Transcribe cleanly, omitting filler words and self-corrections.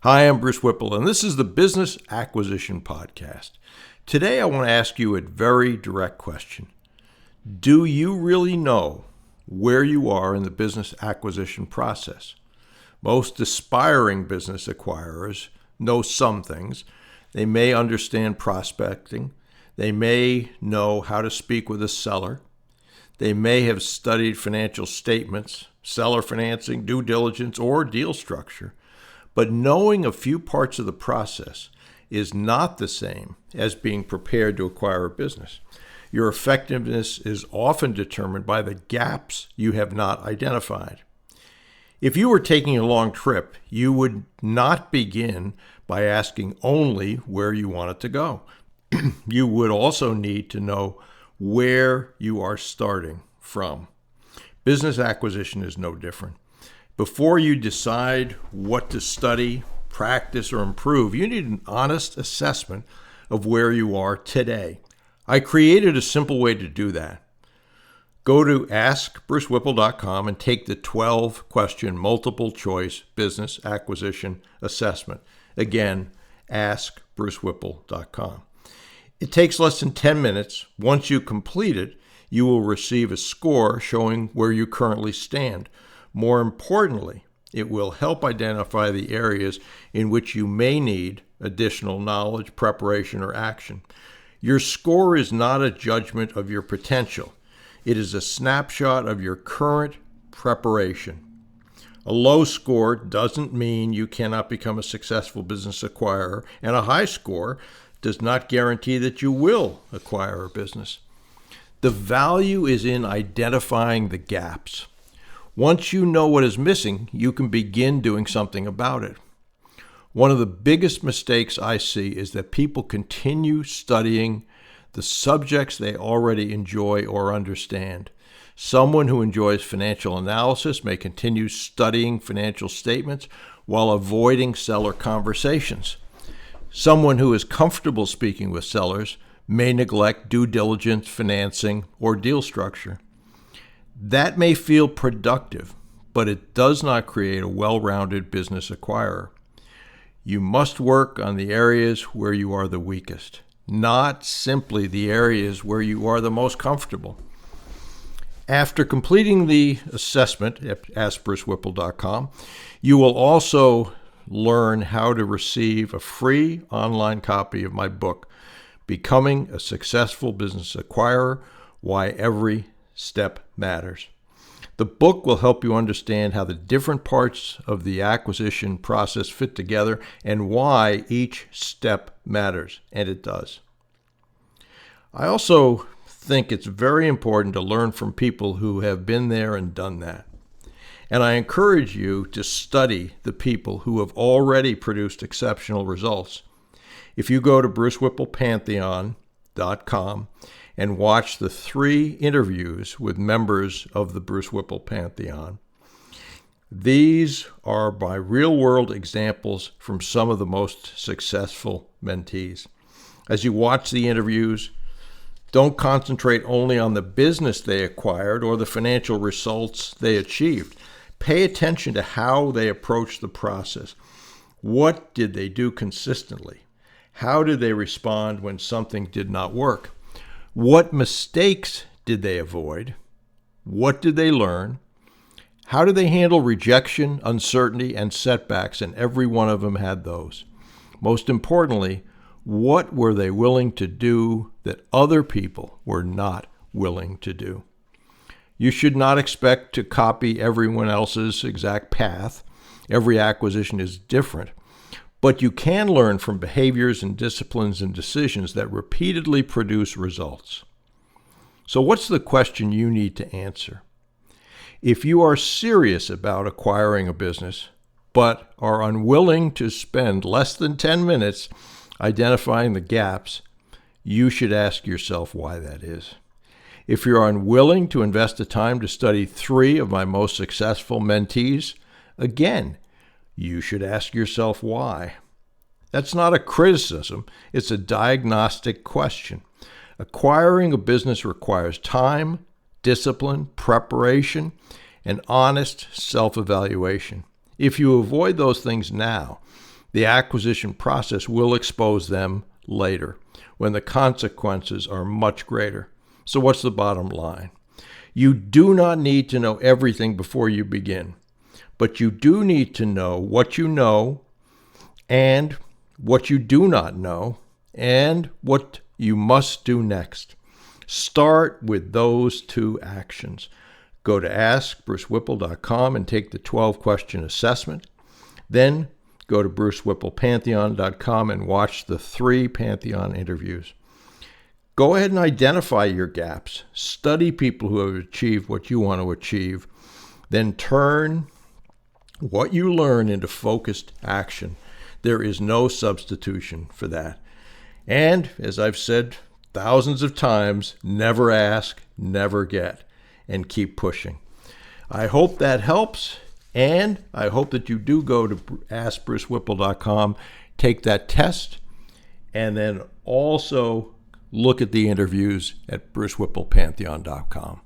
Hi, I'm Bruce Whipple, and this is the Business Acquisition Podcast. Today, I want to ask you a very direct question. Do you really know where you are in the business acquisition process? Most aspiring business acquirers know some things. They may understand prospecting. They may know how to speak with a seller. They may have studied financial statements, seller financing, due diligence, or deal structure. But knowing a few parts of the process is not the same as being prepared to acquire a business. Your effectiveness is often determined by the gaps you have not identified. If you were taking a long trip, you would not begin by asking only where you wanted to go. You would also need to know where you are starting from. Business acquisition is no different. Before you decide what to study, practice, or improve, you need an honest assessment of where you are today. I created a simple way to do that. Go to askbrucewhipple.com and take the 12-question multiple-choice business acquisition assessment. Again, askbrucewhipple.com. It takes less than 10 minutes. Once you complete it, you will receive a score showing where you currently stand. More importantly, it will help identify the areas in which you may need additional knowledge, preparation, or action. Your score is not a judgment of your potential. It is a snapshot of your current preparation. A low score doesn't mean you cannot become a successful business acquirer, and a high score does not guarantee that you will acquire a business. The value is in identifying the gaps. Once you know what is missing, you can begin doing something about it. One of the biggest mistakes I see is that people continue studying the subjects they already enjoy or understand. Someone who enjoys financial analysis may continue studying financial statements while avoiding seller conversations. Someone who is comfortable speaking with sellers may neglect due diligence, financing, or deal structure. That may feel productive, but it does not create a well-rounded business acquirer. You must work on the areas where you are the weakest, not simply the areas where you are the most comfortable. After completing the assessment at askbrucewhipple.com, you will also learn how to receive a free online copy of my book, Becoming a Successful Business Acquirer: Why Every Step Matters. The book will help you understand how the different parts of the acquisition process fit together and why each step matters, and it does. I also think it's very important to learn from people who have been there and done that. And I encourage you to study the people who have already produced exceptional results. If you go to brucewhipplepantheon.com and watch the 3 interviews with members of the Bruce Whipple Pantheon, these are my real-world examples from some of the most successful mentees. As you watch the interviews, don't concentrate only on the business they acquired or the financial results they achieved. Pay attention to how they approached the process. What did they do consistently? How did they respond when something did not work? What mistakes did they avoid? What did they learn? How did they handle rejection, uncertainty, and setbacks? And every one of them had those. Most importantly, what were they willing to do that other people were not willing to do? You should not expect to copy everyone else's exact path. Every acquisition is different. But you can learn from behaviors and disciplines and decisions that repeatedly produce results. So what's the question you need to answer? If you are serious about acquiring a business, but are unwilling to spend less than 10 minutes identifying the gaps, you should ask yourself why that is. If you're unwilling to invest the time to study 3 of my most successful mentees, again, you should ask yourself why. That's not a criticism, it's a diagnostic question. Acquiring a business requires time, discipline, preparation, and honest self-evaluation. If you avoid those things now, The acquisition process will expose them later when the consequences are much greater. So what's the bottom line? You do not need to know everything before you begin, but you do need to know what you know and what you do not know and what you must do next. Start with those two actions. Go to askbrucewhipple.com and take the 12-question assessment. Then go to brucewhipplepantheon.com and watch the 3 Pantheon interviews. Go ahead and identify your gaps. Study people who have achieved what you want to achieve. Then turn what you learn into focused action. There is no substitution for that. And as I've said thousands of times, never ask, never get, and keep pushing. I hope that helps. And I hope that you do go to askbrucewhipple.com, take that test, and then also look at the interviews at brucewhipplepantheon.com.